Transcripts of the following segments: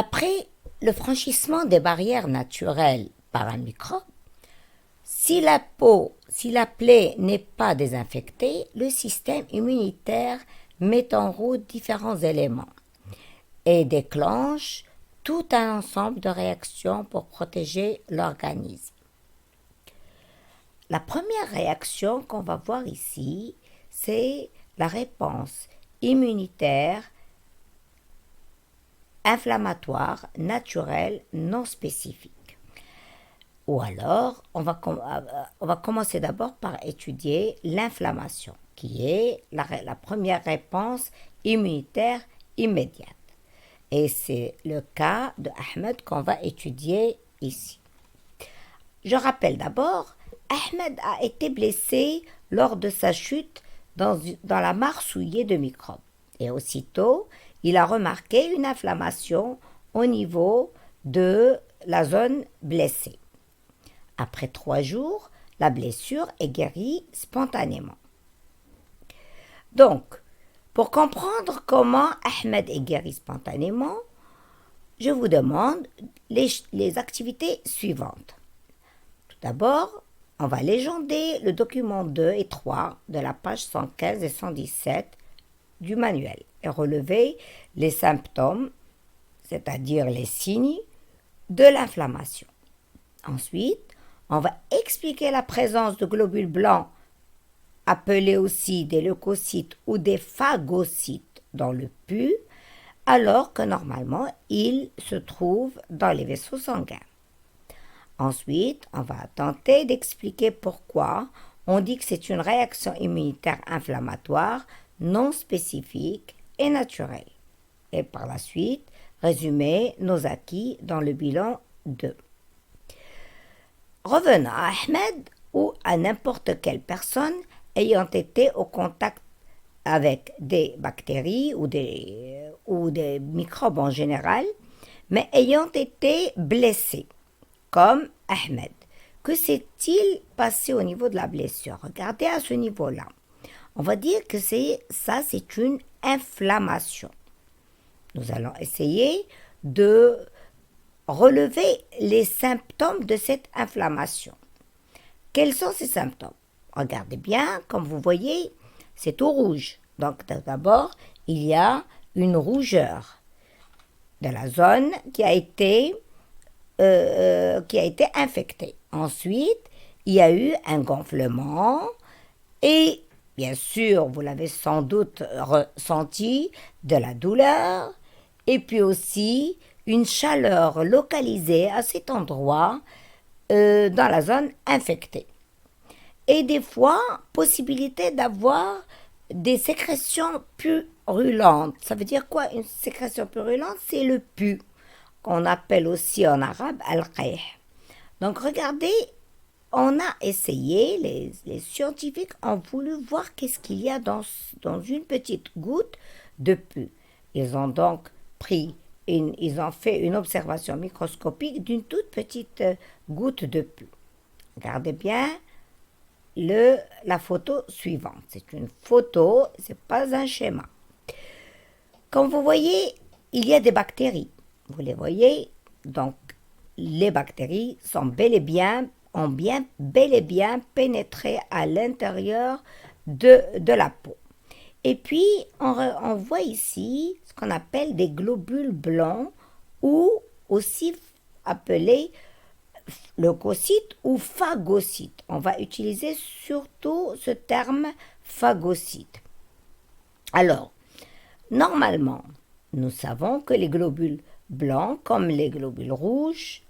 Après le franchissement des barrières naturelles par un microbe, si la plaie n'est pas désinfectée, le système immunitaire met en route différents éléments et déclenche tout un ensemble de réactions pour protéger l'organisme. La première réaction qu'on va voir ici, c'est la réponse immunitaire inflammatoire naturelle non spécifique. Ou alors, on va commencer d'abord par étudier l'inflammation, qui est la première réponse immunitaire immédiate. Et c'est le cas de Ahmed qu'on va étudier ici. Je rappelle d'abord, Ahmed a été blessé lors de sa chute dans la mare souillée de microbes. Et aussitôt, il a remarqué une inflammation au niveau de la zone blessée. Après 3 jours, la blessure est guérie spontanément. Donc, pour comprendre comment Ahmed est guéri spontanément, je vous demande les activités suivantes. Tout d'abord, on va légender le document 2 et 3 de la page 115 et 117 du manuel et relever les symptômes, c'est-à-dire les signes de l'inflammation. Ensuite, on va expliquer la présence de globules blancs, appelés aussi des leucocytes ou des phagocytes dans le pus, alors que normalement, ils se trouvent dans les vaisseaux sanguins. Ensuite, on va tenter d'expliquer pourquoi on dit que c'est une réaction immunitaire inflammatoire non spécifique et naturelle. Et par la suite, résumer nos acquis dans le bilan 2. Revenons à Ahmed ou à n'importe quelle personne ayant été au contact avec des bactéries ou des microbes en général, mais ayant été blessé, comme Ahmed. Que s'est-il passé au niveau de la blessure? Regardez à ce niveau-là. On va dire que c'est une inflammation. Nous allons essayer de relever les symptômes de cette inflammation. Quels sont ces symptômes? Regardez bien, comme vous voyez, c'est tout rouge. Donc d'abord, il y a une rougeur de la zone qui a été infectée. Ensuite, il y a eu un gonflement et, bien sûr, vous l'avez sans doute ressenti, de la douleur et puis aussi une chaleur localisée à cet endroit dans la zone infectée. Et des fois, possibilité d'avoir des sécrétions purulentes. Ça veut dire quoi une sécrétion purulente? C'est le pus, qu'on appelle aussi en arabe al-qayh. Donc regardez, on a essayé, les scientifiques ont voulu voir qu'est-ce qu'il y a dans une petite goutte de pus. Ils ont donc ils ont fait une observation microscopique d'une toute petite goutte de pus. Regardez bien la photo suivante. C'est une photo, c'est pas un schéma. Comme vous voyez, il y a des bactéries. Vous les voyez? Donc, les bactéries ont bel et bien pénétré à l'intérieur de la peau. Et puis, on voit ici ce qu'on appelle des globules blancs ou aussi appelés leucocytes ou phagocytes. On va utiliser surtout ce terme phagocyte. Alors, normalement, nous savons que les globules blancs, comme les globules rouges,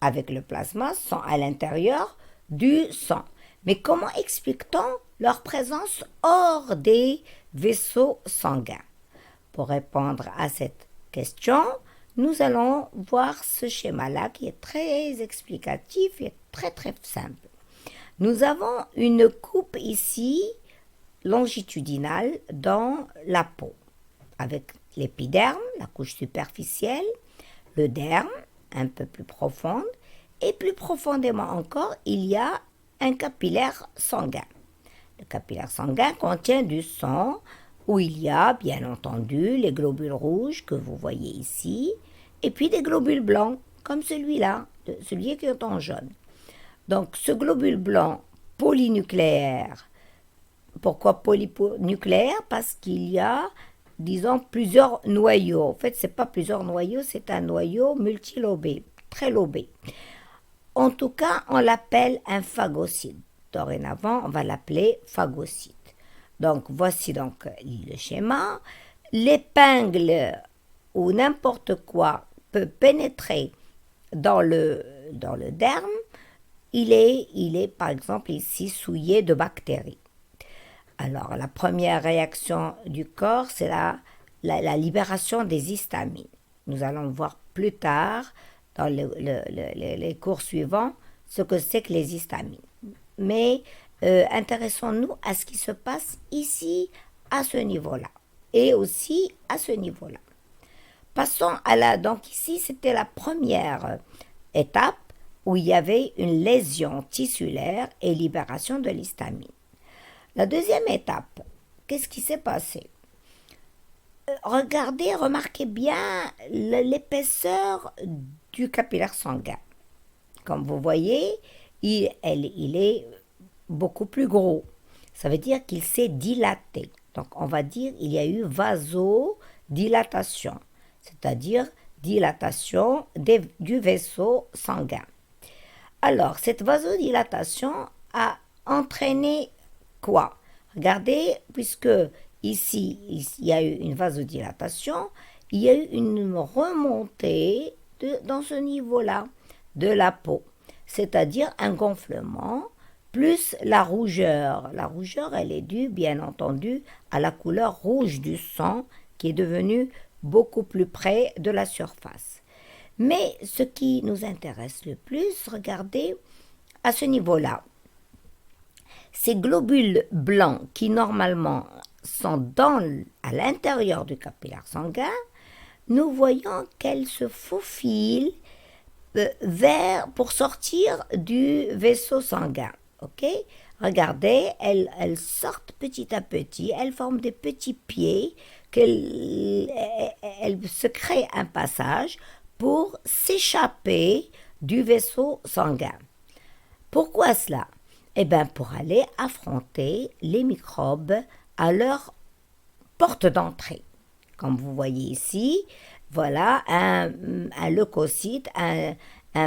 avec le plasma, sont à l'intérieur du sang. Mais comment explique-t-on leur présence hors des vaisseaux sanguins? Pour répondre à cette question, nous allons voir ce schéma-là qui est très explicatif et très très simple. Nous avons une coupe ici longitudinale dans la peau avec l'épiderme, la couche superficielle, le derme, un peu plus profonde, et plus profondément encore, il y a un capillaire sanguin. Le capillaire sanguin contient du sang où il y a bien entendu les globules rouges que vous voyez ici et puis des globules blancs, comme celui-là, celui qui est en jaune. Donc, ce globule blanc polynucléaire, pourquoi polynucléaire? Parce qu'il y a, disons, plusieurs noyaux. En fait, ce n'est pas plusieurs noyaux, c'est un noyau multilobé, très lobé. En tout cas, on l'appelle un phagocyte. Dorénavant, on va l'appeler phagocyte. Donc, voici donc le schéma. L'épingle ou n'importe quoi peut pénétrer dans le derme. Il est, par exemple, ici souillé de bactéries. Alors, la première réaction du corps, c'est la libération des histamines. Nous allons voir plus tard, dans les cours suivants, ce que c'est que les histamines. Mais intéressons-nous à ce qui se passe ici, à ce niveau-là, et aussi à ce niveau-là. Passons donc ici, c'était la première étape où il y avait une lésion tissulaire et libération de l'histamine. La deuxième étape, qu'est-ce qui s'est passé? Regardez, remarquez bien l'épaisseur du capillaire sanguin. Comme vous voyez, il est beaucoup plus gros. Ça veut dire qu'il s'est dilaté. Donc, on va dire qu'il y a eu vasodilatation, c'est-à-dire dilatation du vaisseau sanguin. Alors, cette vasodilatation a entraîné quoi? Regardez, puisque ici, il y a eu une vasodilatation, il y a eu une remontée dans ce niveau-là de la peau, c'est-à-dire un gonflement plus la rougeur. La rougeur, elle est due, bien entendu, à la couleur rouge du sang qui est devenue beaucoup plus près de la surface. Mais ce qui nous intéresse le plus, regardez, à ce niveau-là, ces globules blancs qui normalement sont à l'intérieur du capillaire sanguin, nous voyons qu'elles se faufilent pour sortir du vaisseau sanguin. Ok? Regardez, elles sortent petit à petit, elles forment des petits pieds, elles se créent un passage pour s'échapper du vaisseau sanguin. Pourquoi cela? Eh bien, pour aller affronter les microbes à leur porte d'entrée. Comme vous voyez ici, voilà un leucocyte, un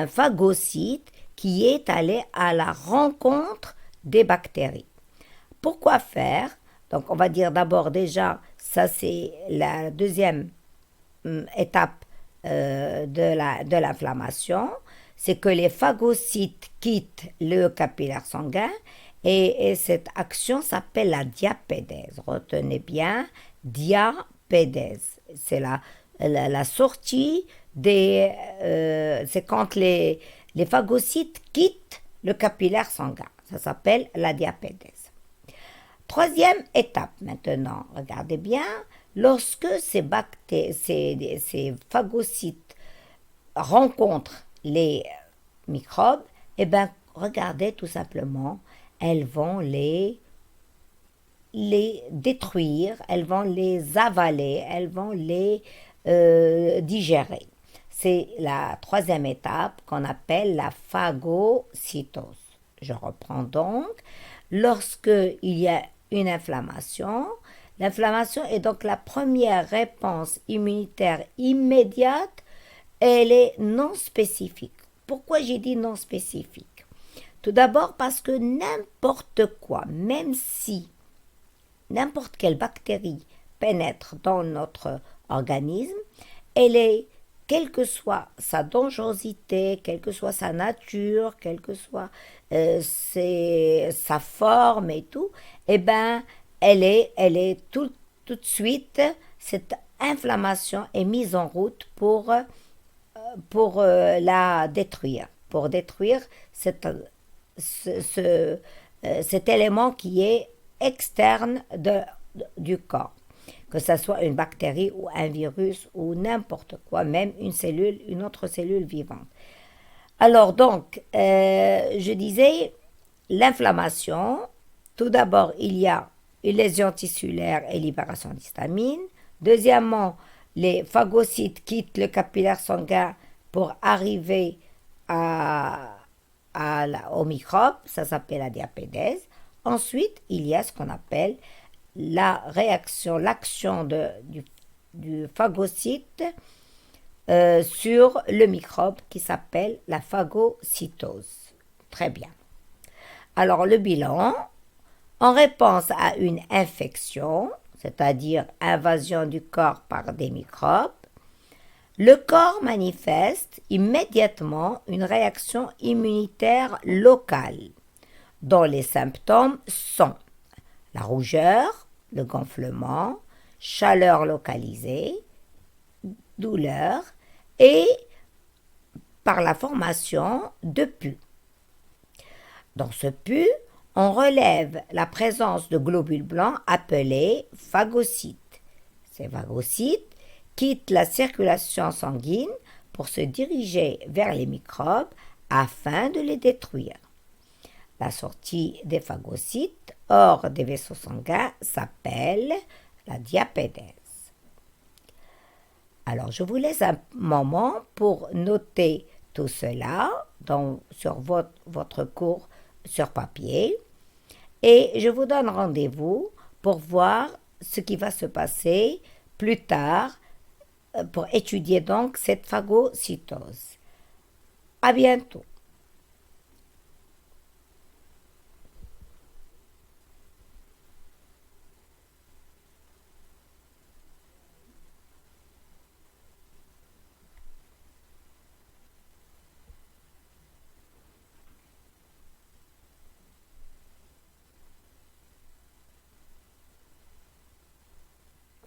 phagocyte qui est allé à la rencontre des bactéries. Pourquoi faire? Donc, on va dire d'abord déjà, ça c'est la deuxième étape de l'inflammation, c'est que les phagocytes quittent le capillaire sanguin et cette action s'appelle la diapédèse. Retenez bien, diapédèse. C'est la sortie c'est quand les phagocytes quittent le capillaire sanguin. Ça s'appelle la diapédèse. Troisième étape maintenant, regardez bien, lorsque ces phagocytes rencontrent les microbes, eh bien, regardez tout simplement, elles vont les détruire, elles vont les avaler, elles vont les digérer. C'est la troisième étape qu'on appelle la phagocytose. Je reprends donc. Lorsque il y a une inflammation, l'inflammation est donc la première réponse immunitaire immédiate. Elle est non spécifique. Pourquoi j'ai dit non spécifique? Tout d'abord parce que n'importe quoi, même si n'importe quelle bactérie pénètre dans notre organisme, elle est, quelle que soit sa dangerosité, quelle que soit sa nature, quelle que soit sa forme et tout, eh ben, elle est tout de suite, cette inflammation est mise en route pour la détruire, pour détruire cet élément qui est externe du corps, que ce soit une bactérie ou un virus ou n'importe quoi, même une autre cellule vivante. Alors donc, je disais, l'inflammation, tout d'abord, il y a une lésion tissulaire et libération d'histamine. Deuxièmement, les phagocytes quittent le capillaire sanguin pour arriver à, au microbe, ça s'appelle la diapédèse. Ensuite, il y a ce qu'on appelle la réaction, l'action du phagocyte sur le microbe qui s'appelle la phagocytose. Très bien. Alors le bilan, en réponse à une infection, c'est-à-dire invasion du corps par des microbes, le corps manifeste immédiatement une réaction immunitaire locale, dont les symptômes sont la rougeur, le gonflement, chaleur localisée, douleur et par la formation de pus. Dans ce pus, on relève la présence de globules blancs appelés phagocytes. Ces phagocytes quittent la circulation sanguine pour se diriger vers les microbes afin de les détruire. La sortie des phagocytes hors des vaisseaux sanguins s'appelle la diapédèse. Alors, je vous laisse un moment pour noter tout cela sur votre cours sur papier et je vous donne rendez-vous pour voir ce qui va se passer plus tard pour étudier donc cette phagocytose. À bientôt.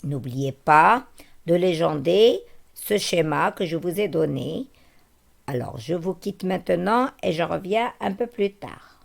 N'oubliez pas de légender ce schéma que je vous ai donné. Alors, je vous quitte maintenant et je reviens un peu plus tard.